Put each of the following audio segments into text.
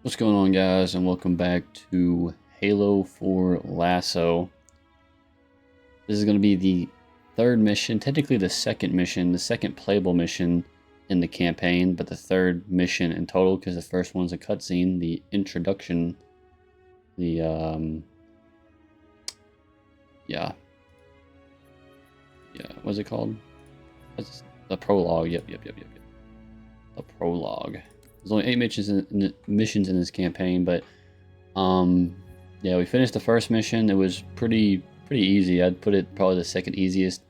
What's going on, guys, and welcome back to Halo 4 LASO. This is going to be the third mission, technically the second mission, the second playable mission in the campaign, but the third mission in total because the first one's a cutscene, the introduction, yeah, what's it called? That's the prologue. Yep. The prologue. There's only 8 missions in this campaign, but yeah, we finished the first mission. It was pretty easy. I'd put it probably the second easiest.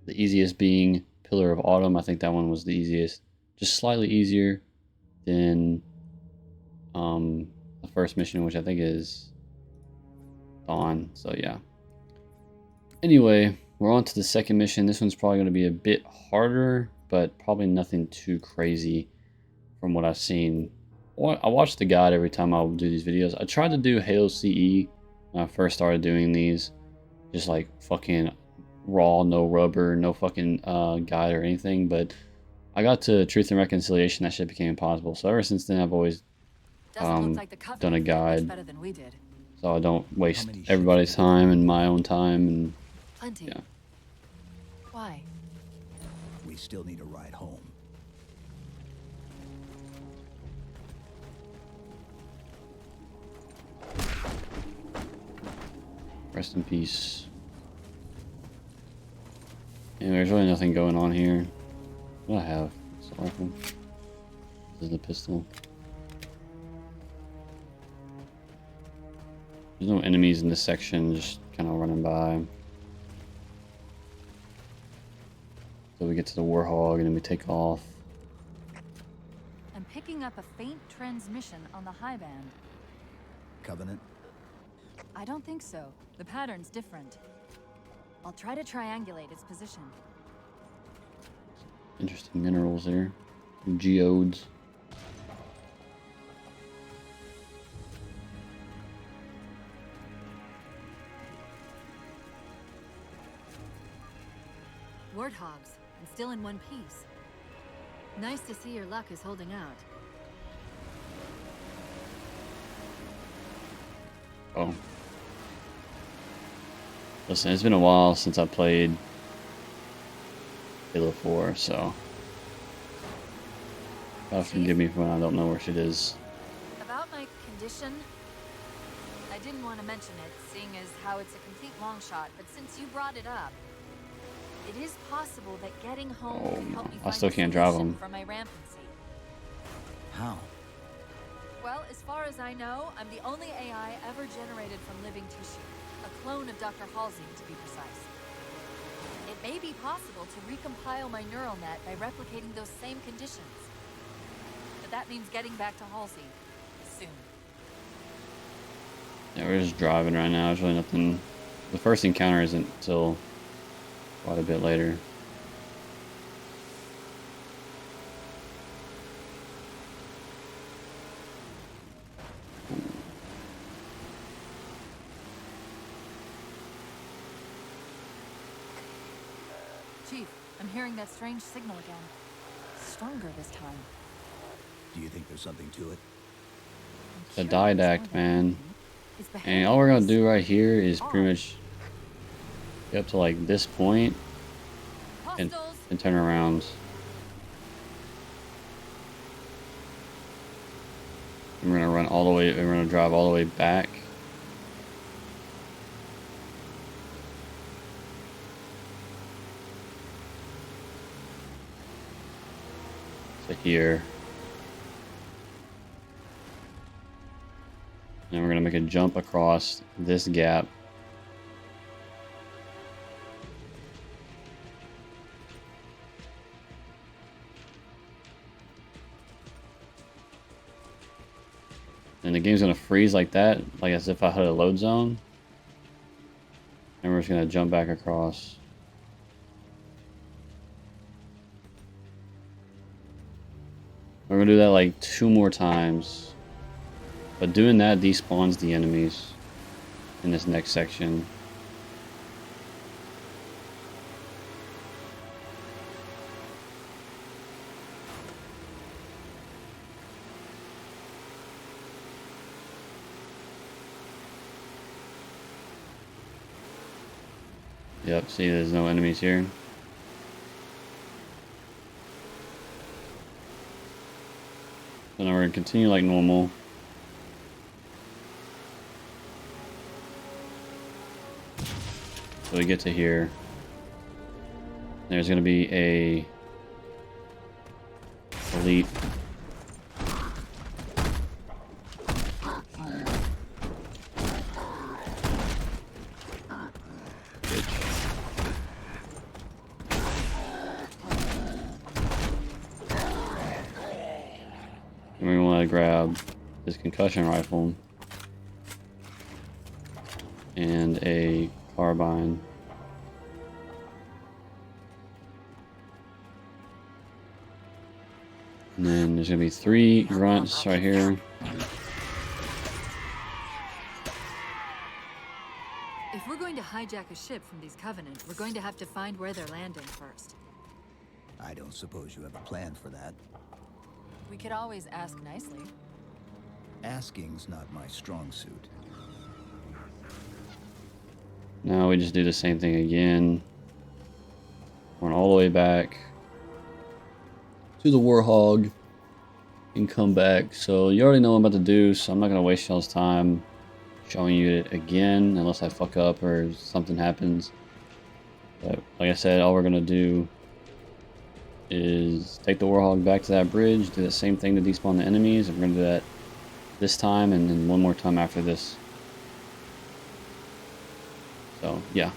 The easiest being Pillar of Autumn. I think that one was the easiest. Just slightly easier than the first mission, which I think is Dawn. So yeah. Anyway, we're on to the second mission. This one's probably going to be a bit harder, but probably nothing too crazy from what I've seen. I watch the guide every time I do these videos. I tried to do Halo CE when I first started doing these. Just like fucking raw, no rubber, no fucking guide or anything. But I got to Truth and Reconciliation, that shit became impossible. So ever since then, I've always done a guide. So I don't waste everybody's time and my own time. And plenty. Yeah. Why? We still need a ride home. Rest in peace. And there's really nothing going on here. What do I have? It's a rifle. This is the pistol. There's no enemies in this section, just kind of running by. So we get to the Warhog and then we take off. I'm picking up a faint transmission on the high band. Covenant? I don't think so. The pattern's different. I'll try to triangulate its position. Interesting minerals there. Geodes. Warthogs, and still in one piece. Nice to see your luck is holding out. Oh. Listen, it's been a while since I played Halo 4, so forgive me for when I don't know where shit is. About my condition, I didn't want to mention it, seeing as how it's a complete long shot, but since you brought it up, it is possible that getting home can help me I find still a can't drive solution them. for my rampancy. How? Well, as far as I know, I'm the only AI ever generated from living tissue. A clone of Dr. Halsey, to be precise. It may be possible to recompile my neural net by replicating those same conditions. But that means getting back to Halsey soon. Yeah, we're just driving right now. There's really nothing. The first encounter isn't until quite a bit later. Chief, I'm hearing that strange signal again. Stronger this time. Do you think there's something to it? The didact, man. And all we're gonna do right here is pretty much get up to like this point and turn around. And we're gonna run all the way. We're gonna drive all the way back. To here. And we're gonna make a jump across this gap. And the game's gonna freeze like that, like as if I hit a load zone. And we're just gonna jump back across. We're gonna do that like 2 more times. But doing that despawns the enemies in this next section. Yep, see there's no enemies here. So now we're gonna continue like normal. So we get to here. There's gonna be a elite. And we want to grab this concussion rifle and a carbine. And then there's going to be 3 grunts right here. If we're going to hijack a ship from these Covenant, we're going to have to find where they're landing first. I don't suppose you have a plan for that. We could always ask nicely. Asking's not my strong suit. Now we just do the same thing again. Run all the way back to the Warhog and come back. So you already know what I'm about to do, so I'm not going to waste y'all's time showing you it again unless I fuck up or something happens. But like I said, all we're going to do is take the Warhog back to that bridge, do the same thing to despawn the enemies, and we're going to do that this time and then one more time after this. So yeah,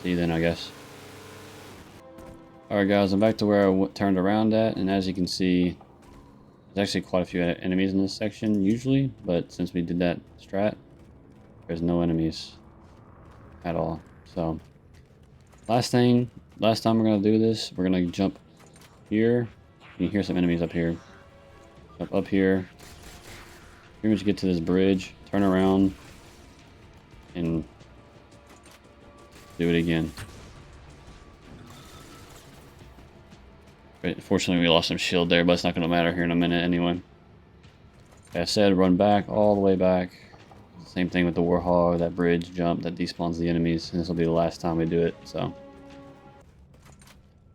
see you then I guess. Alright guys, I'm back to where I turned around at, and as you can see, there's actually quite a few enemies in this section usually, but since we did that strat, there's no enemies at all. So last time we're going to do this, we're going to jump here. You can hear some enemies up here. Jump up here. Pretty much get to this bridge, turn around, and do it again. But fortunately we lost some shield there, but it's not going to matter here in a minute anyway. Like I said, run back, all the way back. Same thing with the Warhog, that bridge jump that despawns the enemies, and this will be the last time we do it, so.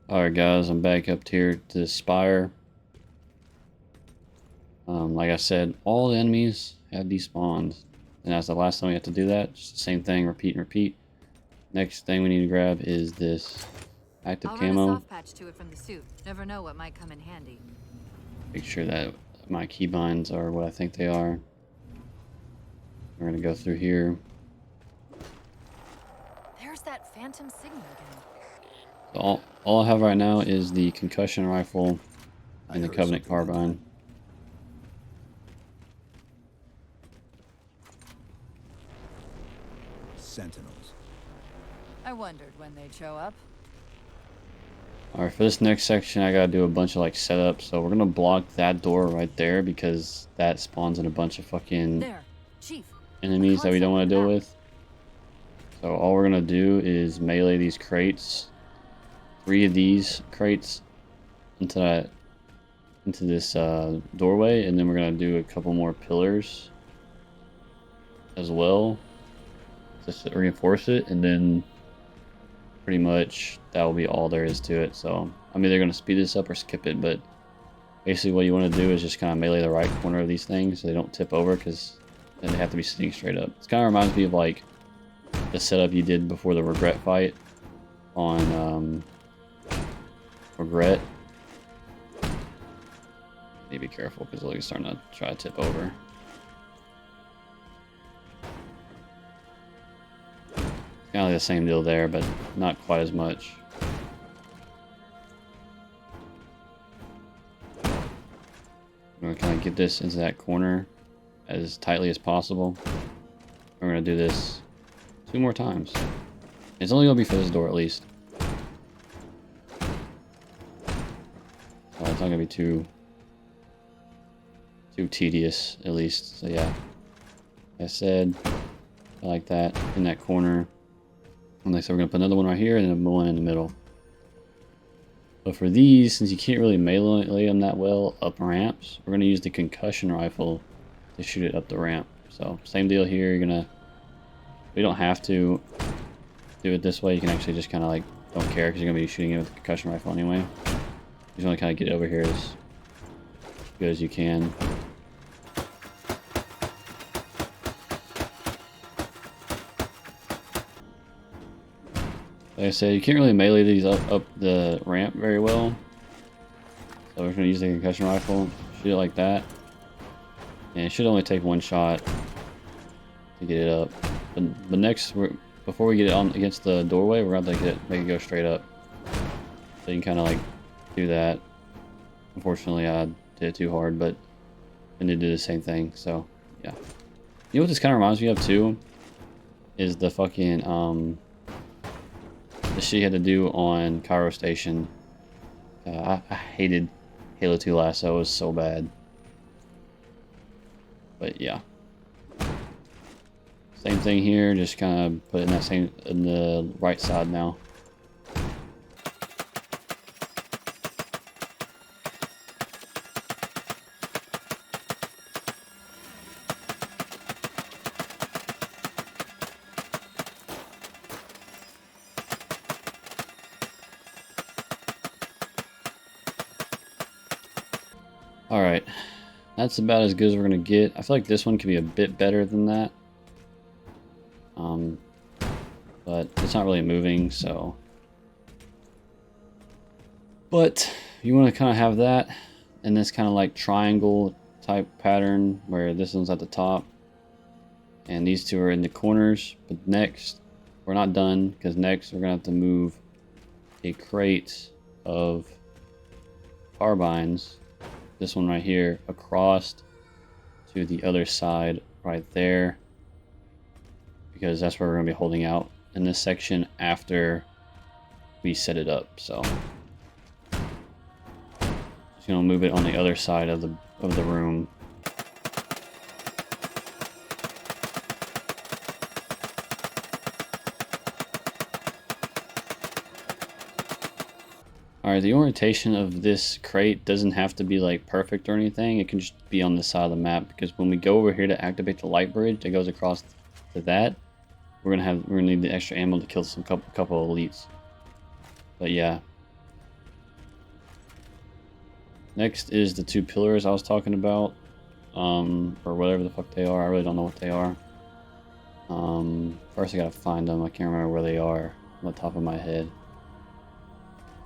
Alright guys, I'm back up here to the spire. Like I said, all the enemies have despawned. And that's the last time we have to do that. Just the same thing, repeat and repeat. Next thing we need to grab is this active I'll camo. run a soft patch to it from the suit. Never know what might come in handy. Make sure that my keybinds are what I think they are. We're gonna go through here. There's that phantom signal again. So all I have right now is the concussion rifle and the heard Covenant something like carbine. Sentinels. I wondered when they'd show up. Alright, for this next section I gotta do a bunch of like setups. So we're gonna block that door right there because that spawns in a bunch of fucking There, Chief. enemies that we don't want to deal with. So all we're gonna do is melee these crates. 3 of these crates into this doorway, and then we're gonna do a couple more pillars as well just to reinforce it, and then pretty much that will be all there is to it. So I'm either gonna speed this up or skip it, but basically what you want to do is just kind of melee the right corner of these things so they don't tip over, because then they have to be sitting straight up. It kind of reminds me of like the setup you did before the regret fight on regret. Need to be careful because look, it's starting to try to tip over. Kind of like the same deal there, but not quite as much. We're gonna kind of get this into that corner as tightly as possible. We're gonna do this 2 more times. It's only gonna be for this door at least. So it's not gonna be too tedious at least. So yeah, like I said, I like that in that corner. And like I said, we're gonna put another one right here and then one in the middle. But for these, since you can't really melee them that well up ramps, we're gonna use the concussion rifle to shoot it up the ramp. So same deal here. We don't have to do it this way, you can actually just kind of like don't care because you're gonna be shooting it with a concussion rifle anyway. You just want to kind of get it over here as good as you can. Like I said, you can't really melee these up the ramp very well. So we're going to use the concussion rifle, shoot it like that. And it should only take one shot to get it up. But next, before we get it on against the doorway, we're going to make it go straight up. So you can kind of like do that. Unfortunately, I did it too hard, but I did do the same thing. So yeah. You know what this kind of reminds me of too? Is the fucking the shit you had to do on Cairo Station. I hated Halo 2 LASO. It was so bad. But yeah. Same thing here, just kind of put it in the right side now. Alright, that's about as good as we're going to get. I feel like this one could be a bit better than that. But it's not really moving, so... But you want to kind of have that in this kind of like triangle type pattern where this one's at the top and these two are in the corners. But next, we're not done because next we're going to have to move a crate of carbines, this one right here, across to the other side right there, because that's where we're going to be holding out in this section after we set it up. So just going to move it on the other side of the room. Alright, the orientation of this crate doesn't have to be like perfect or anything. It can just be on the side of the map, because when we go over here to activate the light bridge that goes across to that, we're gonna need the extra ammo to kill some couple of elites. But yeah. Next is the two pillars I was talking about, or whatever the fuck they are. I really don't know what they are. First I gotta find them. I can't remember where they are on the top of my head.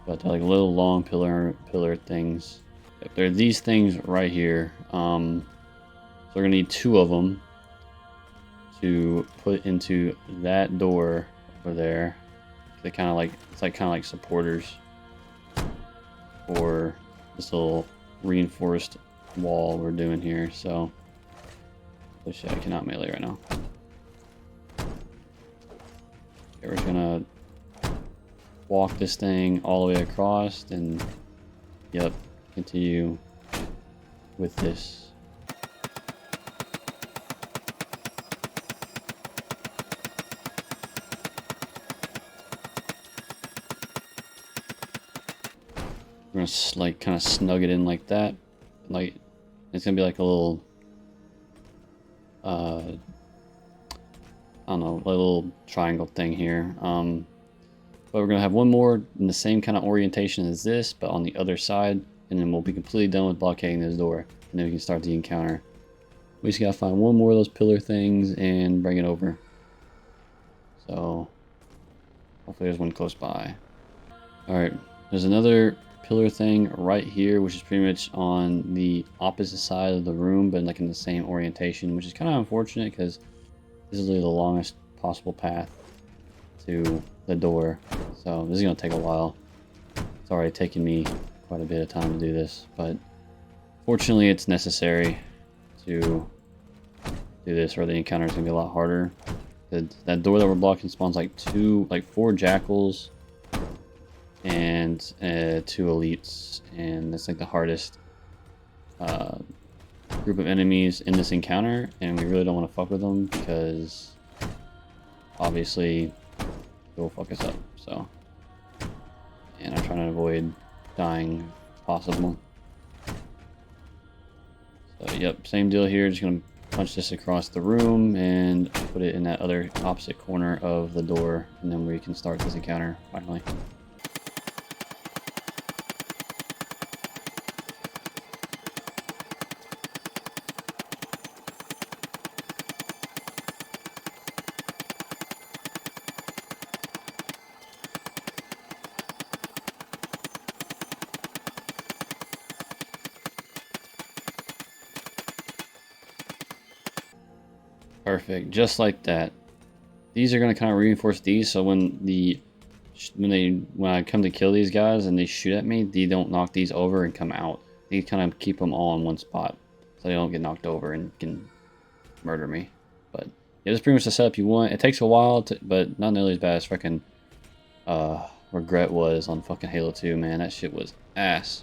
But they're like little long pillar things. They're these things right here. So we're gonna need two of them to put into that door over there. They kind of like, it's like kind of like supporters for this little reinforced wall we're doing here. So oh shit, I cannot melee right now. Okay, we're just gonna walk this thing all the way across and yep, continue with this. We're gonna like kind of snug it in like that. Like it's gonna be like a little I don't know, a little triangle thing here. But we're gonna have one more in the same kind of orientation as this, but on the other side, and then we'll be completely done with blockading this door, and then we can start the encounter. We just gotta find one more of those pillar things and bring it over. So hopefully there's one close by. Alright, there's another pillar thing right here, which is pretty much on the opposite side of the room, but like in the same orientation, which is kind of unfortunate because this is really the longest possible path to the door. So this is going to take a while. It's already taken me quite a bit of time to do this, but fortunately it's necessary to do this, or the encounter is going to be a lot harder. That door that we're blocking spawns like 4 jackals and 2 elites, and that's like the hardest group of enemies in this encounter, and we really don't want to fuck with them because obviously it will fuck us up. So, and I'm trying to avoid dying if possible. So yep, same deal here. Just gonna punch this across the room and put it in that other opposite corner of the door, and then we can start this encounter finally. Perfect, just like that. These are going to kind of reinforce these, so when I come to kill these guys and they shoot at me, they don't knock these over and come out. They kind of keep them all in one spot, so they don't get knocked over and can murder me. But yeah, that's pretty much the setup you want. It takes a while, but not nearly as bad as fucking Regret was on fucking Halo 2, man. That shit was ass.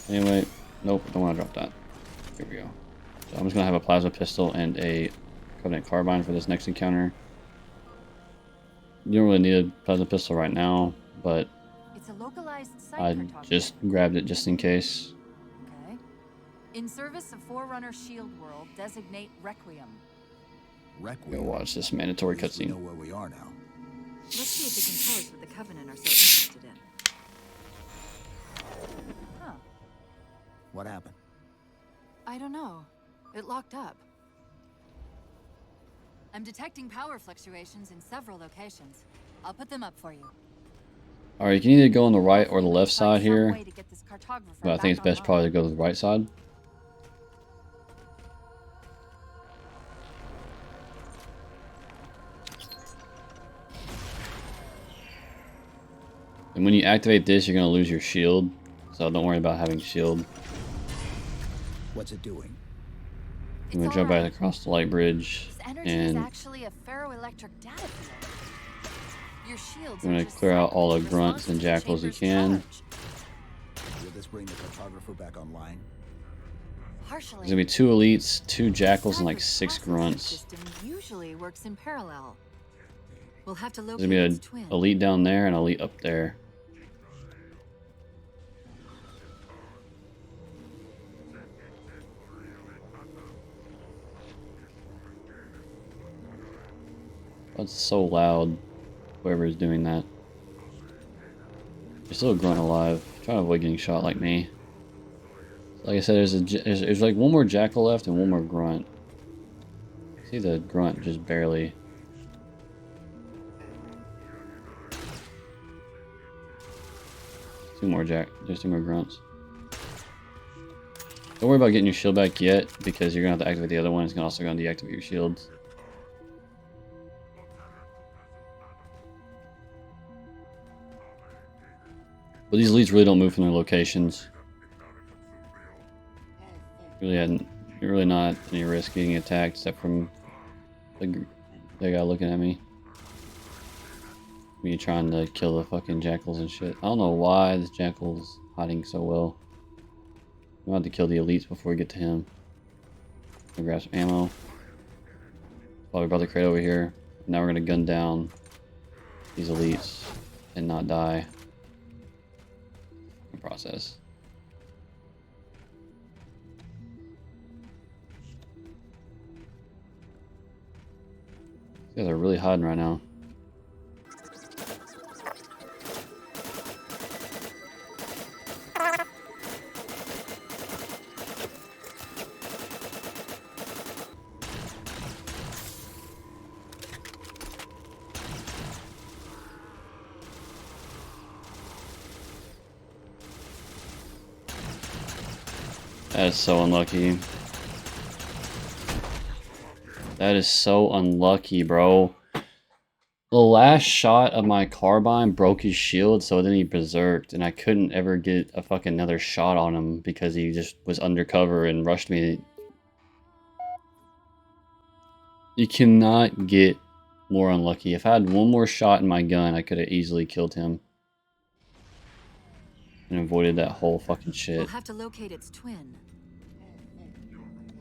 Anyway, nope, don't want to drop that. Here we go. So I'm just going to have a plasma pistol and a Covenant carbine for this next encounter. You don't really need a plasma pistol right now, but It's a localized site I cartography. just grabbed it just in case. Okay. In service of Forerunner Shield World, designate Requiem. Requiem. Go watch this mandatory At least we know cutscene. where we are now. Let's see if it can tell us what the Covenant are so interested in. Huh. What happened? I don't know. It locked up. I'm detecting power fluctuations in several locations. I'll put them up for you. Alright, you can either go on the right or the left Find side some here, way to get this cartographer but I think it's back best online. probably to go to the right side. And when you activate this, you're going to lose your shield, so don't worry about having shield. What's it doing? I'm going to jump back across the light bridge, This energy is and actually a ferroelectric data field. Your shields I'm are going to just clear out all the cycling grunts and responses to jackals you chamber's can. charge. Will this bring the cartographer back online? Partially. There's going to be 2 elites, 2 jackals, and like Cyber's 6 processing grunts. system usually works in parallel. We'll have to There's locate going its to be twin. an elite down there and an elite up there. That's so loud, whoever is doing that. There's still a grunt alive. Try to avoid getting shot like me. Like I said, there's like one more jackal left and one more grunt. See the grunt just barely. There's 2 more grunts. Don't worry about getting your shield back yet, because you're gonna have to activate the other one. It's also gonna deactivate your shields. But these elites really don't move from their locations. You're really not any risk getting attacked except from the guy looking at me. Me trying to kill the fucking jackals and shit. I don't know why this jackal's hiding so well. I'm about to kill the elites before we get to him. I'll grab some ammo. Probably brought the crate over here. Now we're gonna gun down these elites and not die. Process. These guys are really hiding right now. That is so unlucky. That is so unlucky, bro. The last shot of my carbine broke his shield, so then he berserked, and I couldn't ever get a fucking another shot on him because he just was undercover and rushed me. You cannot get more unlucky. If I had one more shot in my gun, I could have easily killed him. And avoided that whole fucking shit. We'll have to locate its twin.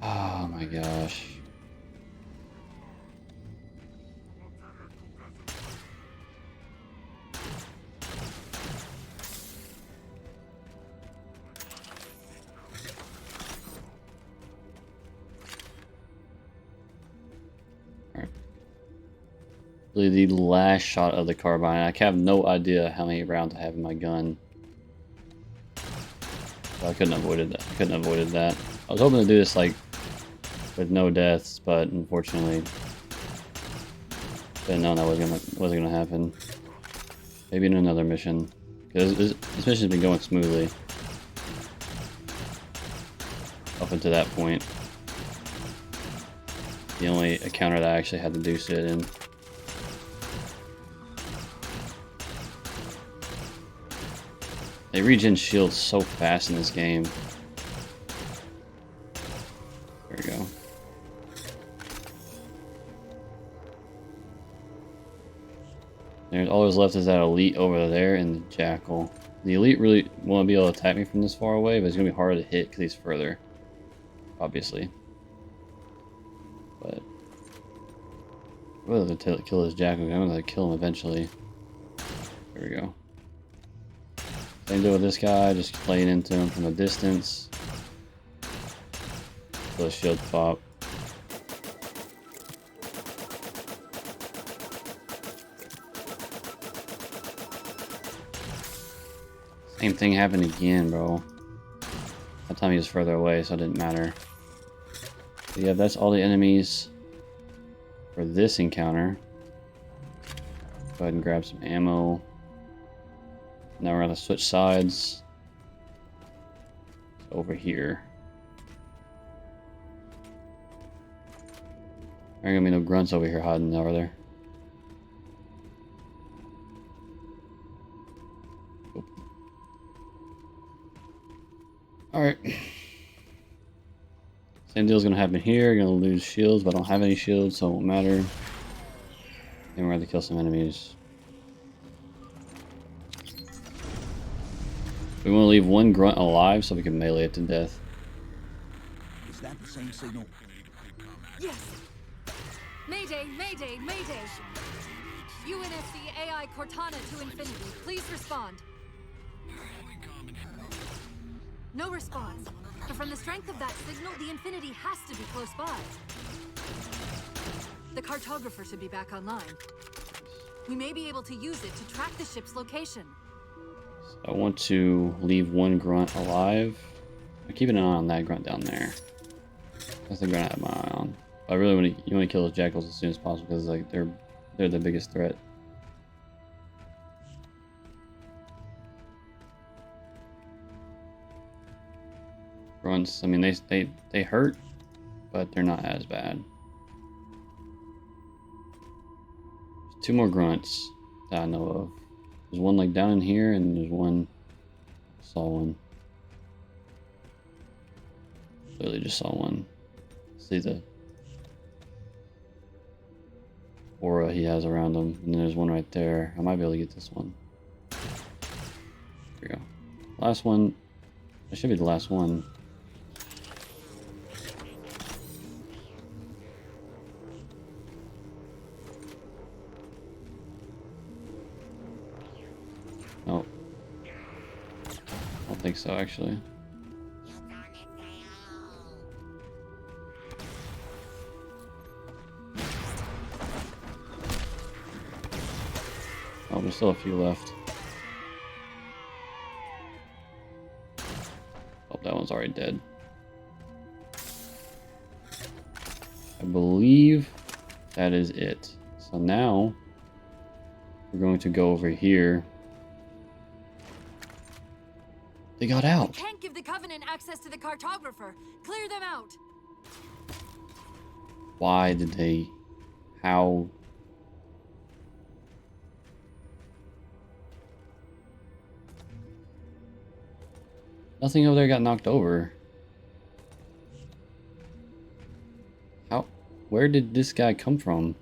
Oh my gosh. the last shot of the carbine. I have no idea how many rounds I have in my gun. So I couldn't avoid that. I was hoping to do this like with no deaths, but unfortunately, didn't know that wasn't gonna happen. Maybe in another mission, because this mission's been going smoothly up until that point. The only encounter that I actually had to do shit in. They regen shields so fast in this game. There we go. There's always left is that elite over there and the jackal. The elite really won't be able to attack me from this far away, but it's gonna be harder to hit because he's further. Obviously. But I'd rather kill this jackal. I'm gonna kill him eventually. There we go. Same deal with this guy, just playing into him from a distance. Little shield pop. Same thing happened again, bro. That time he was further away, so it didn't matter. But yeah, that's all the enemies for this encounter. Go ahead and grab some ammo. Now we're gonna switch sides. It's over here. There ain't gonna be no grunts over here hiding, are there? Oop. Alright. Same deal's gonna happen here. You're gonna lose shields, but I don't have any shields, so it won't matter. And we're gonna kill some enemies. We want to leave one grunt alive so we can melee it to death. Is that the same signal? Yes. Mayday, mayday, mayday. UNSC AI Cortana to infinity. Please respond. No response. But from the strength of that signal, the infinity has to be close by. The cartographer should be back online. We may be able to use it to track the ship's location. I want to leave one grunt alive. I'm keeping an eye on that grunt down there. That's the grunt I have my eye on. I really want to. You want to kill those jackals as soon as possible because like they're the biggest threat. Grunts. I mean they hurt, but they're not as bad. There's 2 more grunts that I know of. There's one like down in here, and there's one. Saw one. Literally just saw one. See the aura he has around him, and then there's one right there. I might be able to get this one. Here we go. Last one. That should be the last one. Oh. I don't think so, actually. Oh, there's still a few left. Oh, that one's already dead. I believe that is it. So now we're going to go over here. They got out. We can't give the Covenant access to the cartographer. Clear them out. Why did they? How? Nothing over there got knocked over. How? Where did this guy come from?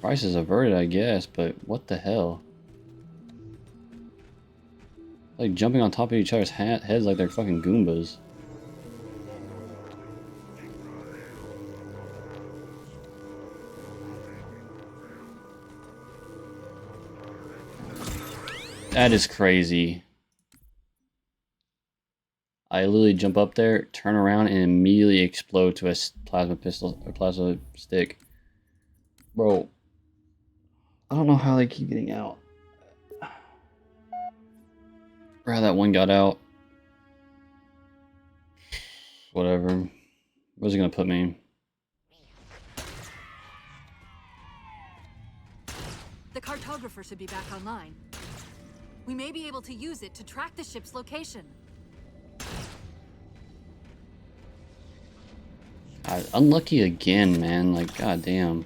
Crisis averted, I guess, but what the hell? Like jumping on top of each other's heads like they're fucking Goombas. That is crazy. I literally jump up there, turn around, and immediately explode to a plasma pistol or plasma stick. Bro, I don't know how they keep getting out. Or how that one got out. Whatever. Where's it gonna put me? The cartographer should be back online. We may be able to use it to track the ship's location. Unlucky again, man. Like, goddamn.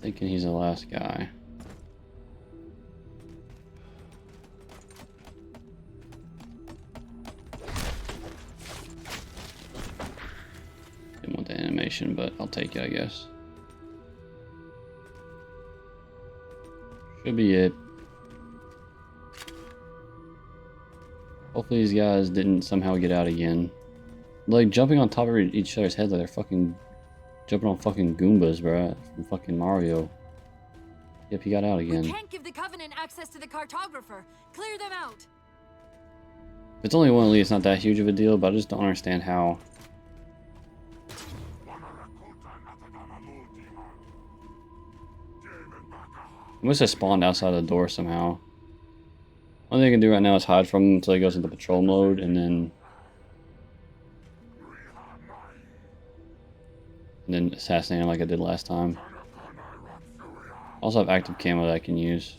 Thinking he's the last guy. Didn't want the animation, but I'll take it, I guess. Should be it. Hopefully these guys didn't somehow get out again. Like, jumping on top of each other's heads like they're fucking jumping on fucking Goombas, bro, from fucking Mario. Yep, he got out again. We can't give the Covenant access to the cartographer. Clear them out. If it's only one elite, it's not that huge of a deal, but I just don't understand how. He must have spawned outside the door somehow. Only thing I can do right now is hide from him until he goes into patrol mode, and then assassinate him like I did last time. Also have active camo that I can use.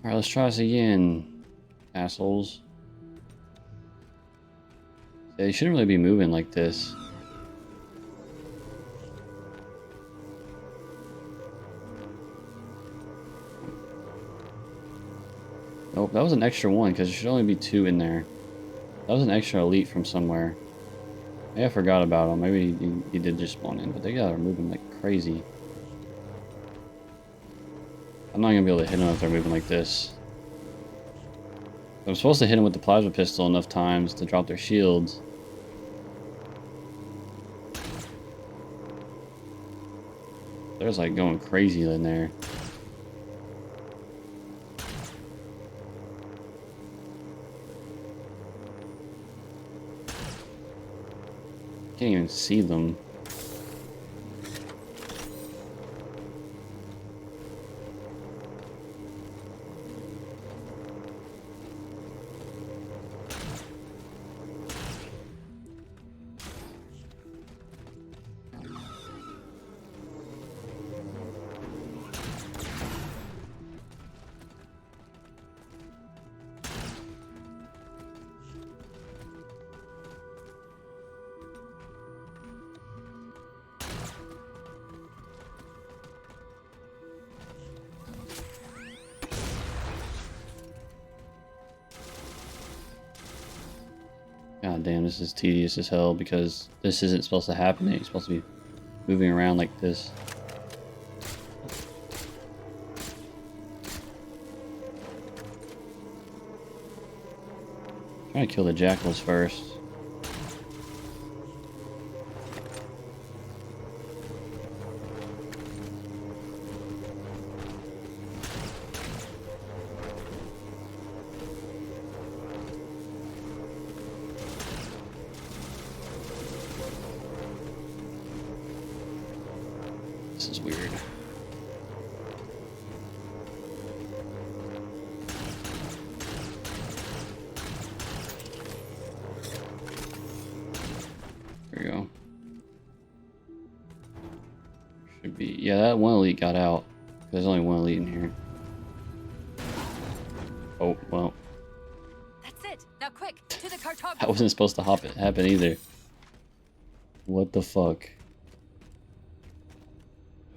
Alright, let's try this again, assholes. They shouldn't really be moving like this. Nope, that was an extra one, because there should only be 2 in there. That was an extra elite from somewhere. Maybe I forgot about him. Maybe he did just spawn in, but they are moving like crazy. I'm not going to be able to hit them if they're moving like this. I'm supposed to hit them with the plasma pistol enough times to drop their shields. They're like going crazy in there. Can't even see them. God damn, this is tedious as hell because this isn't supposed to happen. It's supposed to be moving around like this. Trying to kill the jackals first. This is weird. There we go. Should be, yeah, that one elite got out. There's only one elite in here. Oh, well. That's it. Now quick, to the cartographer. That wasn't supposed to happen either. What the fuck?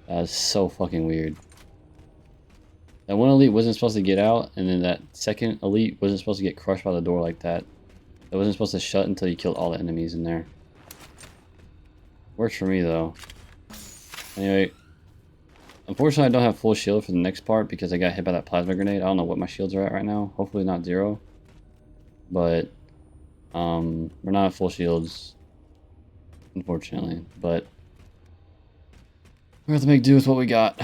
That is so fucking weird. That one elite wasn't supposed to get out, and then that second elite wasn't supposed to get crushed by the door like that. It wasn't supposed to shut until you killed all the enemies in there. Works for me, though. Anyway, unfortunately I don't have full shield for the next part because I got hit by that plasma grenade. I don't know what my shields are at right now. Hopefully not 0. But, we're not at full shields, unfortunately. But, we have to make do with what we got.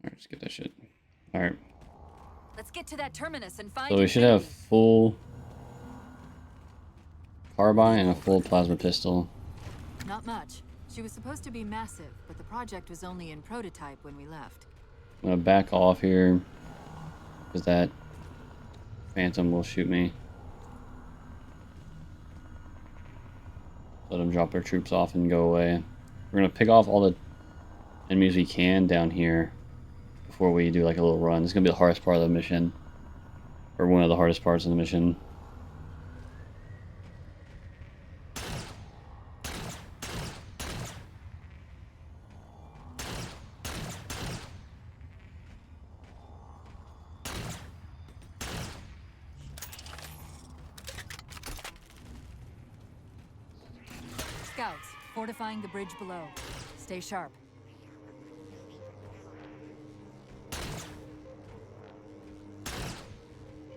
Alright, let's get that shit. Alright. Let's get to that terminus and find. So we should have full carbine and a full plasma pistol. Not much. She was supposed to be massive, but the project was only in prototype when we left. I'm gonna back off here because that phantom will shoot me. Let them drop their troops off and go away. We're gonna pick off all the enemies we can down here before we do like a little run. It's gonna be the hardest part of the mission, or one of the hardest parts of the mission. Scouts, fortifying the bridge below. Stay sharp.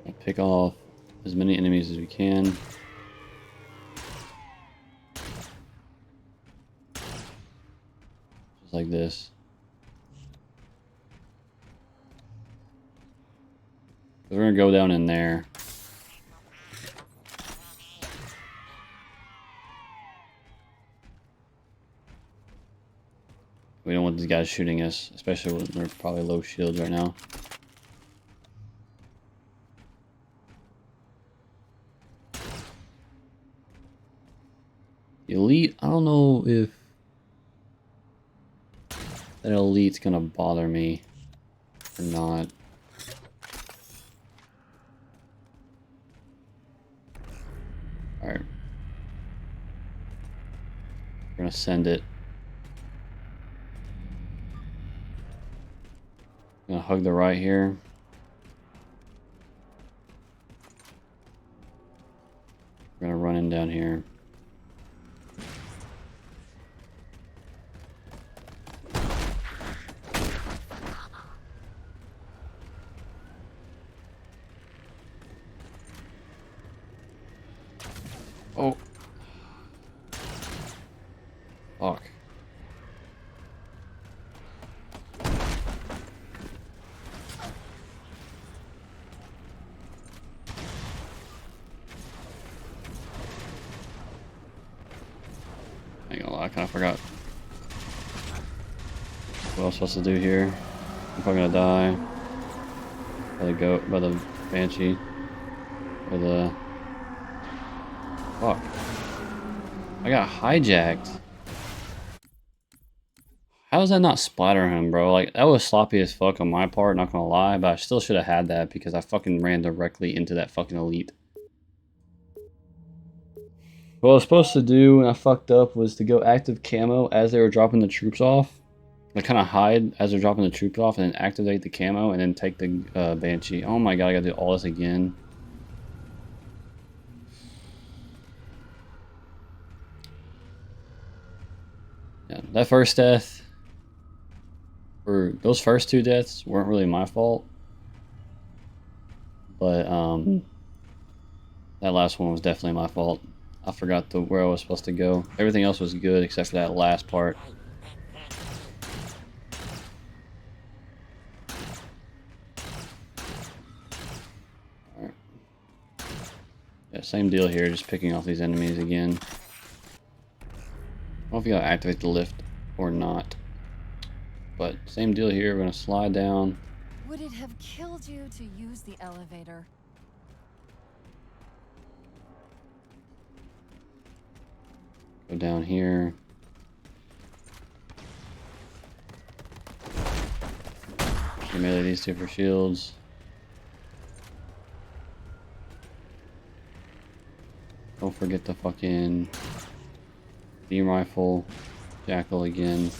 I'll pick off as many enemies as we can. Just like this. We're gonna go down in there. We don't want these guys shooting us, especially when they're probably low shields right now. Elite, I don't know if that elite's gonna bother me or not. Alright. We're gonna send it. Gonna hug the right here. We're gonna run in down here. Oh. Fuck. I ain't gonna lie, I kinda forgot what I was supposed to do here. I'm probably gonna die by the goat, by the banshee, or the... Fuck. I got hijacked. How does that not splatter him, bro? Like, that was sloppy as fuck on my part, not gonna lie, but I still should have had that because I fucking ran directly into that fucking elite. What I was supposed to do when I fucked up was to go active camo as they were dropping the troops off. Like, kind of hide as they're dropping the troops off and then activate the camo and then take the banshee. Oh my god, I gotta do all this again. Yeah, that first death, or those first 2 deaths weren't really my fault. But, that last one was definitely my fault. I forgot where I was supposed to go. Everything else was good except for that last part. Alright. Yeah, same deal here, just picking off these enemies again. I don't know if you gotta activate the lift or not. But same deal here, we're gonna slide down. Would it have killed you to use the elevator? Go down here. Melee these 2 for shields. Don't forget the fucking beam rifle. Jackal again.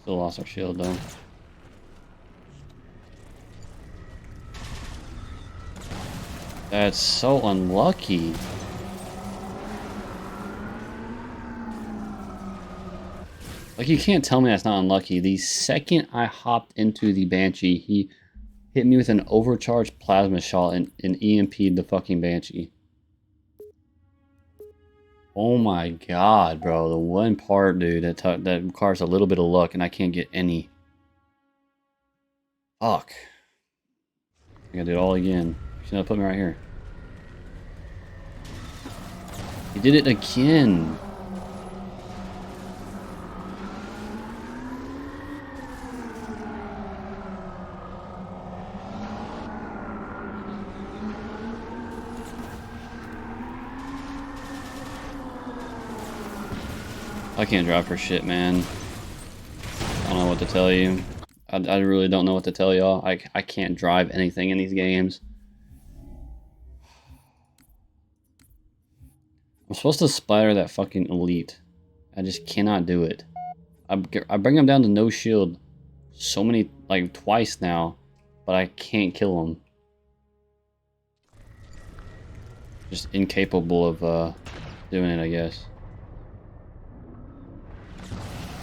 Still lost our shield though. That's so unlucky. Like, you can't tell me that's not unlucky. The second I hopped into the Banshee, he hit me with an overcharged plasma shot and EMP'd the fucking Banshee. Oh my god, bro. The one part, dude, that requires a little bit of luck and I can't get any. Fuck. I gotta do it all again. She's gonna put me right here. He did it again. I can't drive for shit, man. I don't know what to tell you. I really don't know what to tell y'all. I can't drive anything in these games. I'm supposed to splatter that fucking elite. I just cannot do it. I bring him down to no shield so many, like twice now, but I can't kill him. Just incapable of doing it, I guess.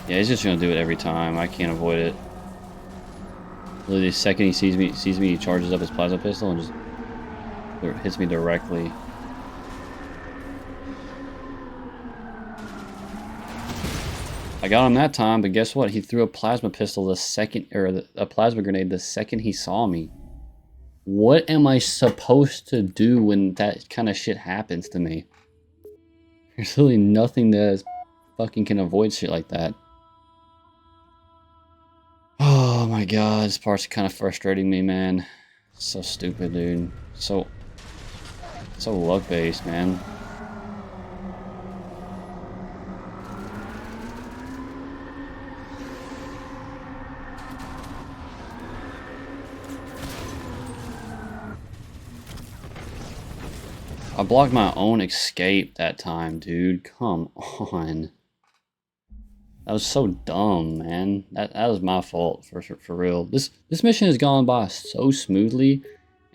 Yeah, he's just gonna do it every time. I can't avoid it. Literally, the second he sees me, he charges up his plasma pistol and just hits me directly. I got him that time, but guess what? He threw a plasma pistol the second, or a plasma grenade the second he saw me. What am I supposed to do when that kind of shit happens to me? There's really nothing that fucking can avoid shit like that. Oh my god, this part's kind of frustrating me, man. So stupid, dude. So luck-based, man. I blocked my own escape that time, dude. Come on. That was so dumb, man. That was my fault, for real. This mission has gone by so smoothly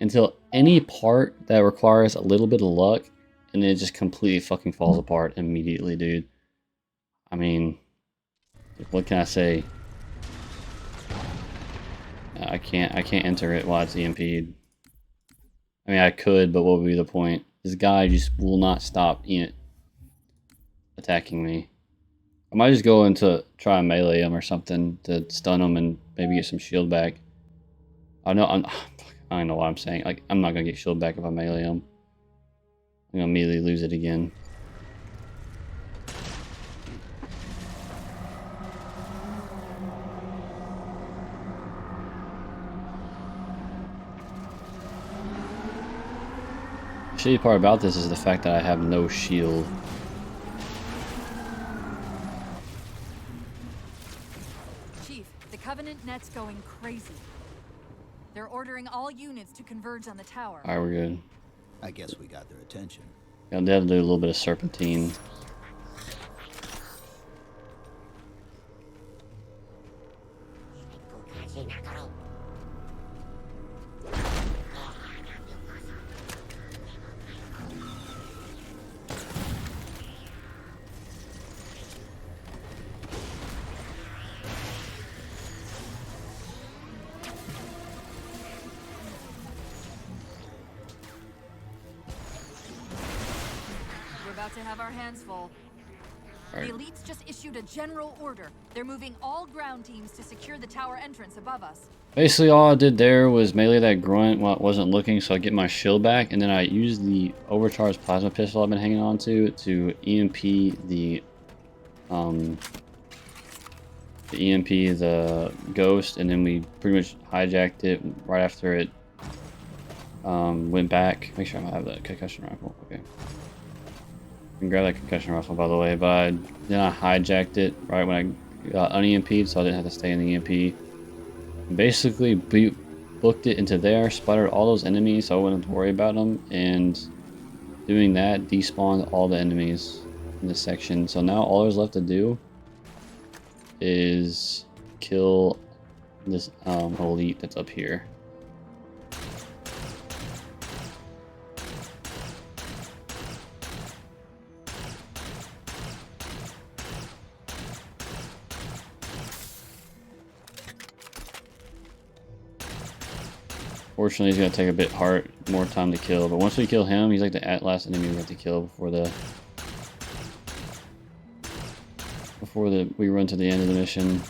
until any part that requires a little bit of luck, and then it just completely fucking falls apart immediately, dude. I mean, what can I say? I can't enter it while it's EMP'd. I mean, I could, but what would be the point? This guy just will not stop attacking me. I might just go into try and melee him or something to stun him and maybe get some shield back. I don't know what I'm saying. Like, I'm not gonna get shield back if I melee him. I'm gonna immediately lose it again. The shitty part about this is the fact that I have no shield. Covenant net's going crazy. They're ordering all units to converge on the tower. Alright, we're good. I guess we got their attention. Yeah, they have to do a little bit of serpentine. To have our hands full. Right. The elites just issued a general order. They're moving all ground teams to secure the tower entrance above us. Basically, all I did there was melee that grunt while it wasn't looking, so I get my shield back, and then I used the overcharged plasma pistol I've been hanging on to EMP the ghost, and then we pretty much hijacked it right after it went back. Make sure I have the concussion rifle. Okay. can grab that concussion rifle, by the way, but then I hijacked it right when I got un-EMP'd, so I didn't have to stay in the EMP. Basically, booked it into there, sputtered all those enemies, so I wouldn't have to worry about them, and doing that despawned all the enemies in this section. So now all there's left to do is kill this elite that's up here. Fortunately, he's gonna take a bit more time to kill, but once we kill him, he's like the last enemy we have to kill before we run to the end of the mission.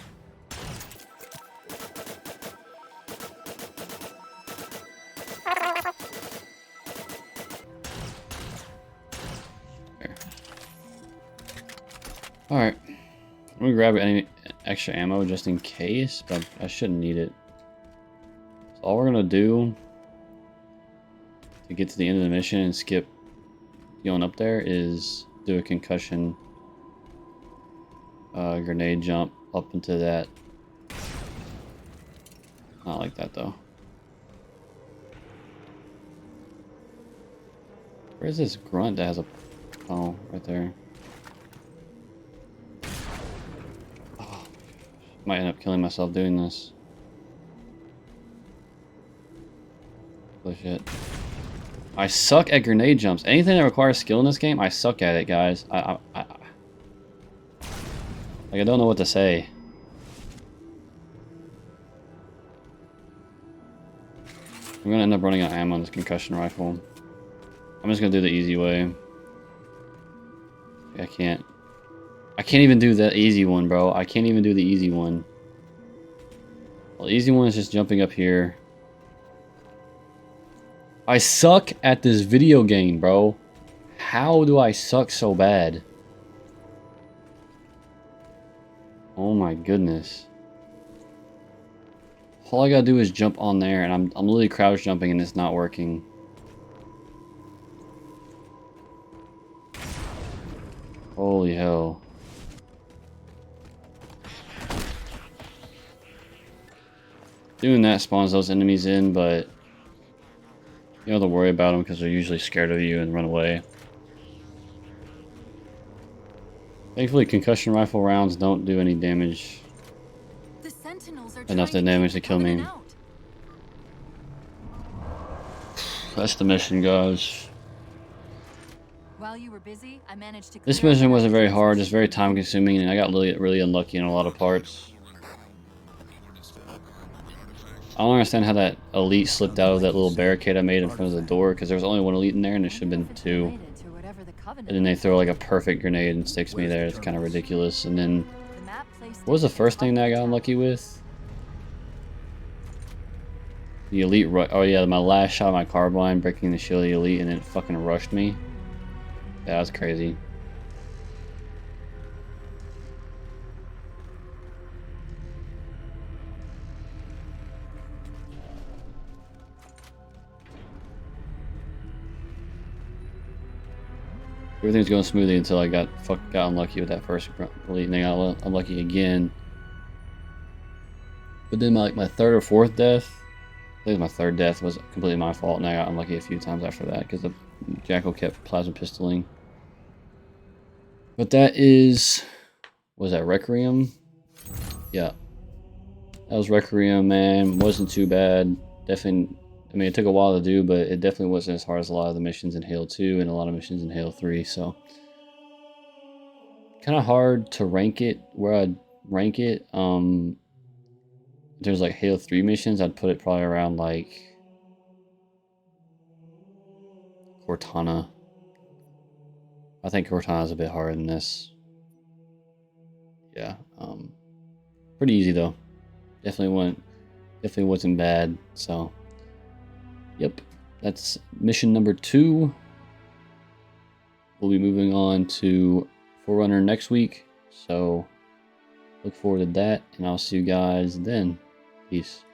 There. All right, I'm gonna grab any extra ammo just in case, but I shouldn't need it. So all we're gonna do to get to the end of the mission and skip going up there is do a concussion grenade jump up into that. Not like that though. Where's this grunt that has a... Oh, right there. Oh, might end up killing myself doing this. Oh shit. I suck at grenade jumps. Anything that requires skill in this game, I suck at it, guys. Like, I don't know what to say. I'm gonna end up running out of ammo on this concussion rifle. I'm just gonna do the easy way. I can't even do the easy one, bro. I can't even do the easy one. Well, the easy one is just jumping up here. I suck at this video game, bro. How do I suck so bad? Oh my goodness. All I gotta do is jump on there, and I'm literally crouch jumping and it's not working. Holy hell. Doing that spawns those enemies in, but you don't have to worry about them because they're usually scared of you and run away. Thankfully, concussion rifle rounds don't do any damage. The Sentinels are Enough damage to kill me. That's the mission, guys. While you were busy, I managed to This mission wasn't very hard, just very time consuming, and I got really unlucky in a lot of parts. I don't understand how that elite slipped out of that little barricade I made in front of the door, because there was only one elite in there and it should have been two. And then they throw like a perfect grenade and sticks me there. It's kind of ridiculous. And then, what was the first thing that I got unlucky with? The elite, oh yeah, my last shot of my carbine, breaking the shield of the elite, and then it fucking rushed me. Yeah, that was crazy. Everything's going smoothly until I got unlucky with that first elite, and then I got unlucky again. But then my third or fourth death, I think my third death was completely my fault, and I got unlucky a few times after that because the Jackal kept plasma pistoling. But that is, was that Requiem? Yeah, that was Requiem, man. Wasn't too bad. Definitely. I mean, it took a while to do, but it definitely wasn't as hard as a lot of the missions in Halo 2 and a lot of missions in Halo 3, so. Kind of hard to rank it, where I'd rank it. There's like Halo 3 missions, I'd put it probably around like Cortana. I think Cortana's a bit harder than this. Yeah, pretty easy though. Definitely wasn't bad, so. Yep, that's mission number 2. We'll be moving on to Forerunner next week, so look forward to that, and I'll see you guys then. Peace.